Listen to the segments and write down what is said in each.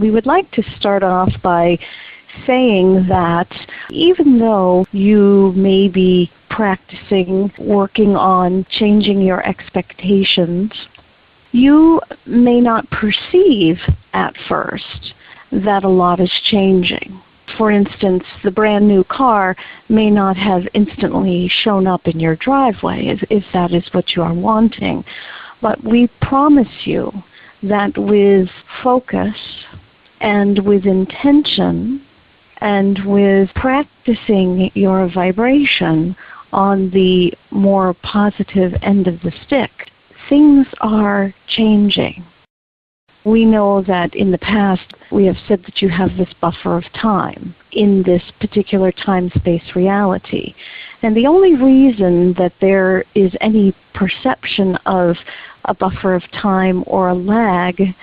we would like to start off by saying that even though you may be practicing, working on changing your expectations, you may not perceive at first that a lot is changing. For instance, the brand new car may not have instantly shown up in your driveway if that is what you are wanting. But we promise you that with focus and with intention and with practicing your vibration on the more positive end of the stick, things are changing. We know that in the past we have said that you have this buffer of time in this particular time-space reality. And the only reason that there is any perception of a buffer of time or a lag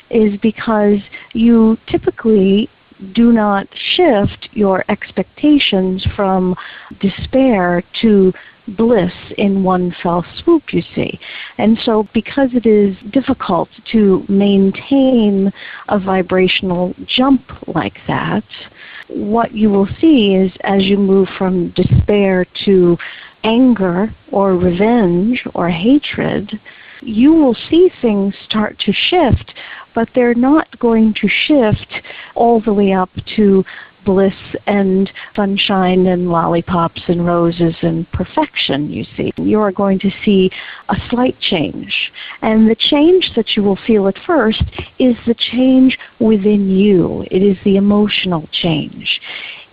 is because you typically do not shift your expectations from despair to bliss in one fell swoop, you see. And so because it is difficult to maintain a vibrational jump like that, what you will see is as you move from despair to anger or revenge or hatred, you will see things start to shift, but they're not going to shift all the way up to bliss and sunshine and lollipops and roses and perfection, you see. You are going to see a slight change. And the change that you will feel at first is the change within you. It is the emotional change.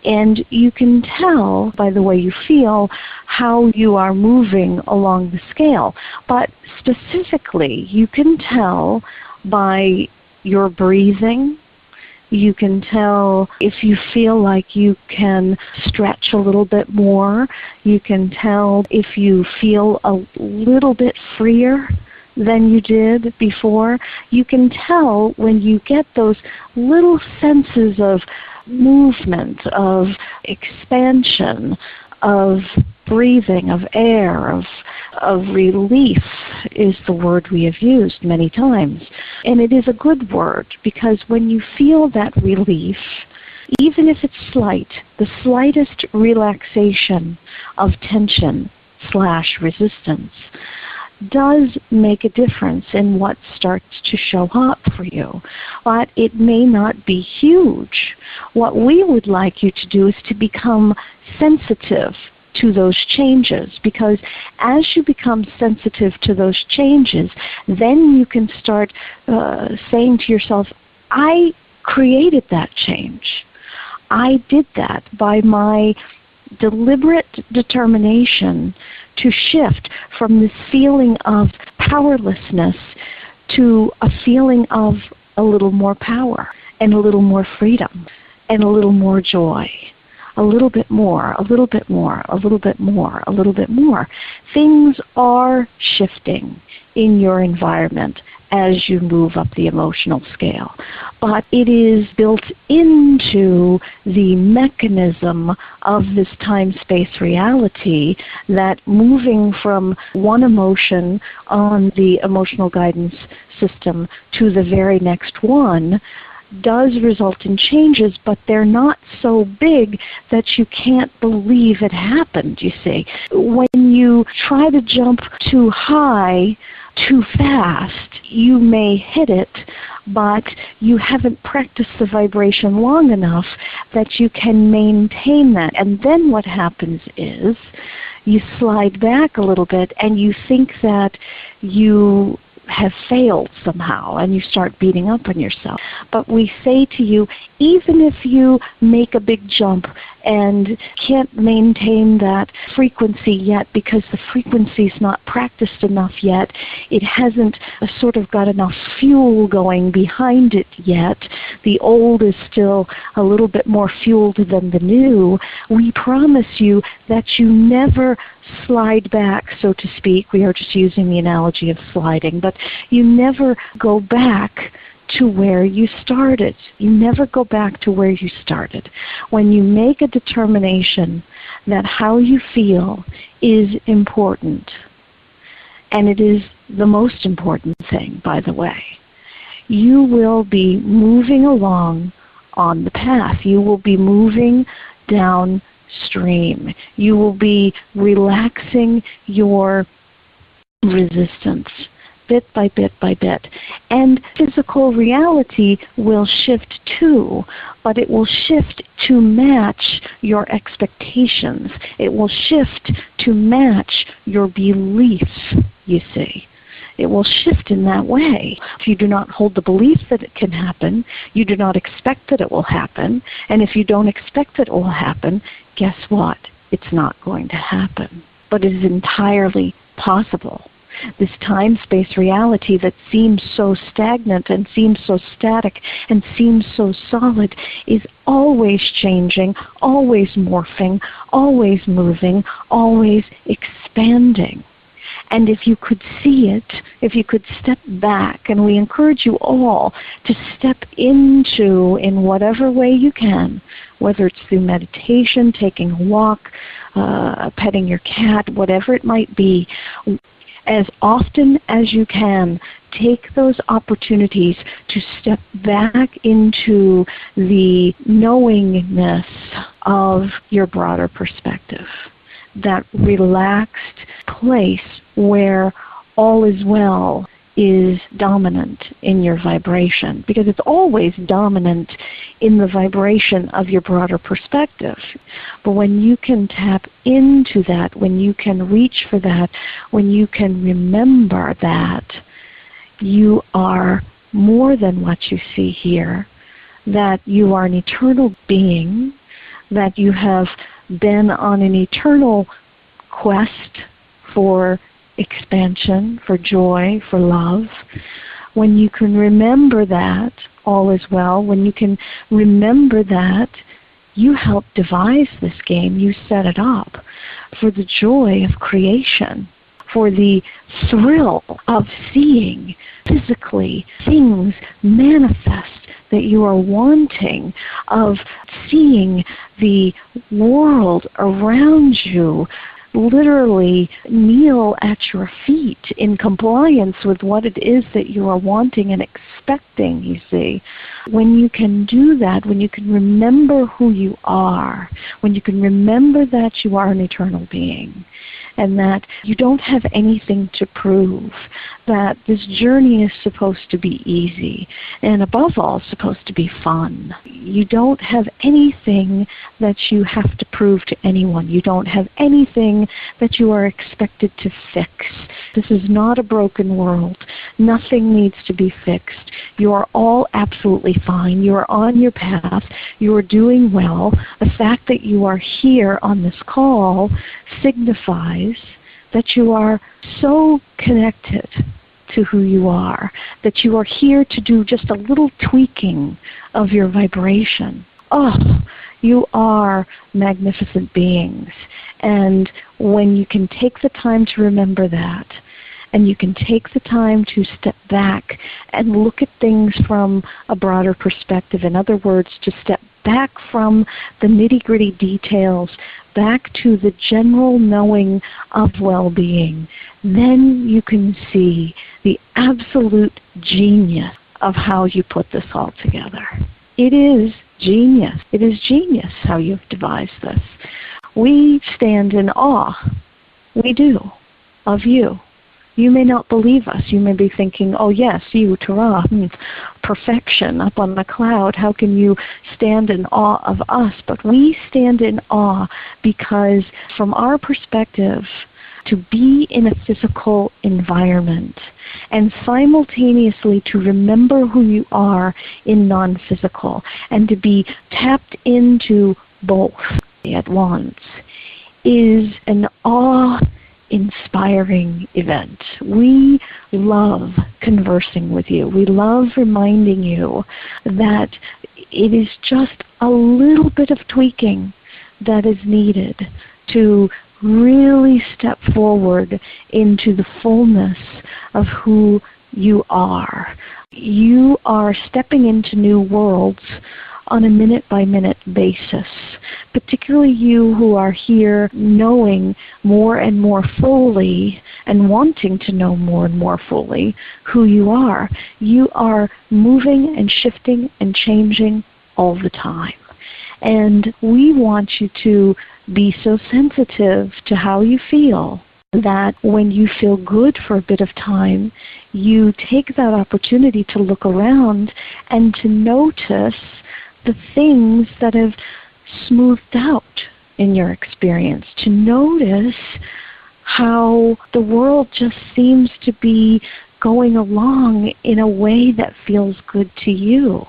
And you can tell by the way you feel how you are moving along the scale. But specifically, you can tell by your breathing. You can tell if you feel like you can stretch a little bit more. You can tell if you feel a little bit freer than you did before. You can tell when you get those little senses of movement, of expansion, of breathing, of air, of relief is the word we have used many times. And it is a good word because when you feel that relief, even if it's slight, the slightest relaxation of tension/resistance does make a difference in what starts to show up for you. But it may not be huge. What we would like you to do is to become sensitive to those changes, because as you become sensitive to those changes, then you can start saying to yourself, I created that change. I did that by my deliberate determination to shift from this feeling of powerlessness to a feeling of a little more power and a little more freedom and a little more joy. A little bit more, a little bit more, a little bit more, a little bit more. Things are shifting in your environment as you move up the emotional scale. But it is built into the mechanism of this time-space reality that moving from one emotion on the emotional guidance system to the very next one does result in changes, but they're not so big that you can't believe it happened, you see. When you try to jump too high, too fast, you may hit it, but you haven't practiced the vibration long enough that you can maintain that. And then what happens is you slide back a little bit and you think that you have failed somehow, and you start beating up on yourself. But we say to you, even if you make a big jump and can't maintain that frequency yet because the frequency is not practiced enough yet, it hasn't sort of got enough fuel going behind it yet, the old is still a little bit more fueled than the new, we promise you that you never slide back, so to speak. We are just using the analogy of sliding, but you never go back to where you started. You never go back to where you started. When you make a determination that how you feel is important, and it is the most important thing, by the way, you will be moving along on the path. You will be moving downstream. You will be relaxing your resistance bit by bit by bit. And physical reality will shift too, but it will shift to match your expectations. It will shift to match your beliefs, you see. It will shift in that way. If you do not hold the belief that it can happen, you do not expect that it will happen, and if you don't expect that it will happen, guess what? It's not going to happen. But it is entirely possible. This time-space reality that seems so stagnant and seems so static and seems so solid is always changing, always morphing, always moving, always expanding. And if you could see it, if you could step back, and we encourage you all to step into, in whatever way you can, whether it's through meditation, taking a walk, petting your cat, whatever it might be, as often as you can, take those opportunities to step back into the knowingness of your broader perspective. That relaxed place where all is well is dominant in your vibration, because it's always dominant in the vibration of your broader perspective. But when you can tap into that, when you can reach for that, when you can remember that you are more than what you see here, that you are an eternal being, that you have been on an eternal quest for expansion, for joy, for love, when you can remember that all is well, when you can remember that you helped devise this game, you set it up for the joy of creation, for the thrill of seeing physically things manifest that you are wanting, of seeing the world around you literally kneel at your feet in compliance with what it is that you are wanting and expecting, you see. When you can do that, when you can remember who you are, when you can remember that you are an eternal being, and that you don't have anything to prove, that this journey is supposed to be easy, and above all, supposed to be fun. You don't have anything that you have to prove to anyone. You don't have anything that you are expected to fix. This is not a broken world. Nothing needs to be fixed. You are all absolutely fine. You are on your path. You are doing well. The fact that you are here on this call signifies that you are so connected to who you are, that you are here to do just a little tweaking of your vibration. Oh, you are magnificent beings. And when you can take the time to remember that, and you can take the time to step back and look at things from a broader perspective, in other words, to step back from the nitty-gritty details, back to the general knowing of well-being, then you can see the absolute genius of how you put this all together. It is genius. It is genius how you've devised this. We stand in awe. We do. Of you. You may not believe us. You may be thinking, oh yes, you, Terah, perfection up on the cloud. How can you stand in awe of us? But we stand in awe because from our perspective, to be in a physical environment and simultaneously to remember who you are in non-physical and to be tapped into both at once is an awe-inspiring event. We love conversing with you. We love reminding you that it is just a little bit of tweaking that is needed to really step forward into the fullness of who you are. You are stepping into new worlds on a minute-by-minute basis, particularly you who are here knowing more and more fully and wanting to know more and more fully who you are. You are moving and shifting and changing all the time. And we want you to be so sensitive to how you feel that when you feel good for a bit of time, you take that opportunity to look around and to notice the things that have smoothed out in your experience, to notice how the world just seems to be going along in a way that feels good to you.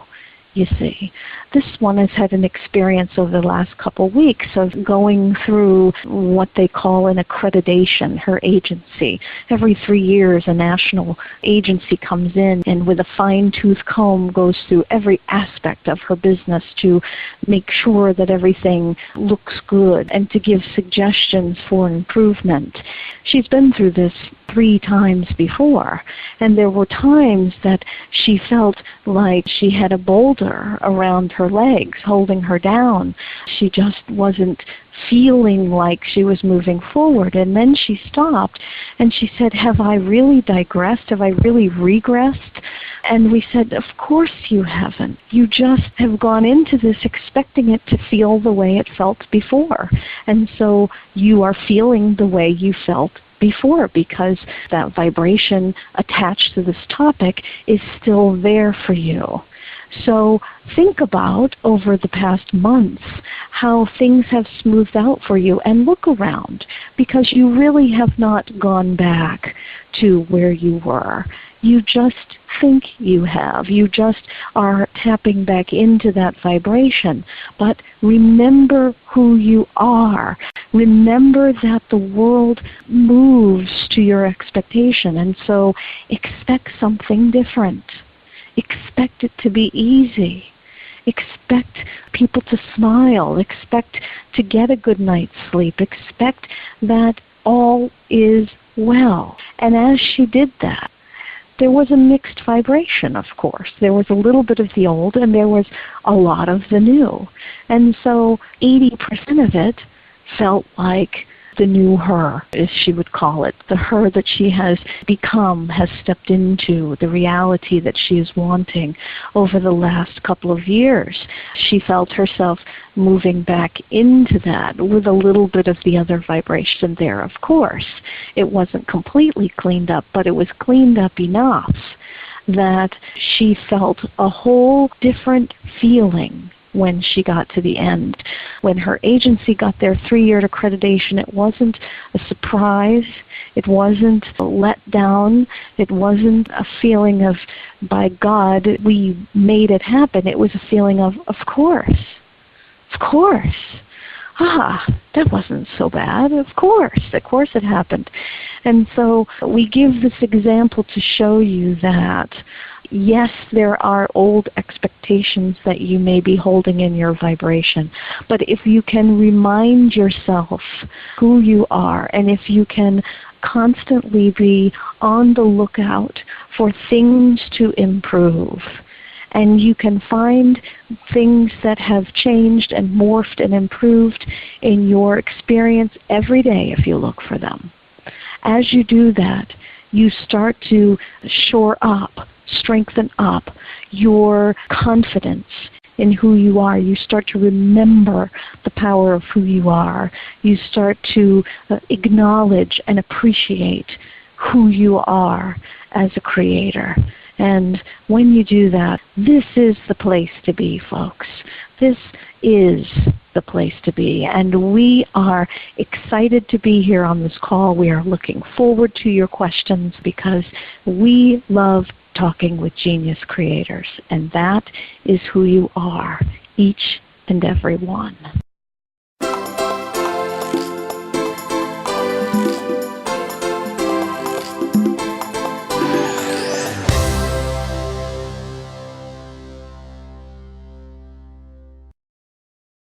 You see, this one has had an experience over the last couple weeks of going through what they call an accreditation, her agency. Every 3 years a national agency comes in and with a fine-tooth comb goes through every aspect of her business to make sure that everything looks good and to give suggestions for improvement. She's been through this 3 times before, and there were times that she felt like she had a boulder around her legs holding her down. She just wasn't feeling like she was moving forward. And then she stopped and she said, "Have I really digressed? Have I really regressed?" And we said, "Of course you haven't. You just have gone into this expecting it to feel the way it felt before. And so you are feeling the way you felt before because that vibration attached to this topic is still there for you." So think about over the past months how things have smoothed out for you, and look around, because you really have not gone back to where you were. You just think you have. You just are tapping back into that vibration. But remember who you are. Remember that the world moves to your expectation, and so expect something different. Expect it to be easy. Expect people to smile. Expect to get a good night's sleep. Expect that all is well. And as she did that, there was a mixed vibration, of course. There was a little bit of the old and there was a lot of the new. And so 80% of it felt like the new her, as she would call it, the her that she has become, has stepped into, the reality that she is wanting over the last couple of years. She felt herself moving back into that with a little bit of the other vibration there, of course. It wasn't completely cleaned up, but it was cleaned up enough that she felt a whole different feeling when she got to the end. When her agency got their 3-year accreditation, it wasn't a surprise. It wasn't a letdown. It wasn't a feeling of, by God, we made it happen. It was a feeling of course. Of course. That wasn't so bad. Of course it happened. And so we give this example to show you that yes, there are old expectations that you may be holding in your vibration, but if you can remind yourself who you are, and if you can constantly be on the lookout for things to improve, and you can find things that have changed and morphed and improved in your experience every day if you look for them. As you do that, you start to shore up, strengthen up your confidence in who you are. You start to remember the power of who you are. You start to acknowledge and appreciate who you are as a creator. And when you do that, this is the place to be, folks. This is the place to be. And we are excited to be here on this call. We are looking forward to your questions because we love talking with genius creators. And that is who you are, each and every one.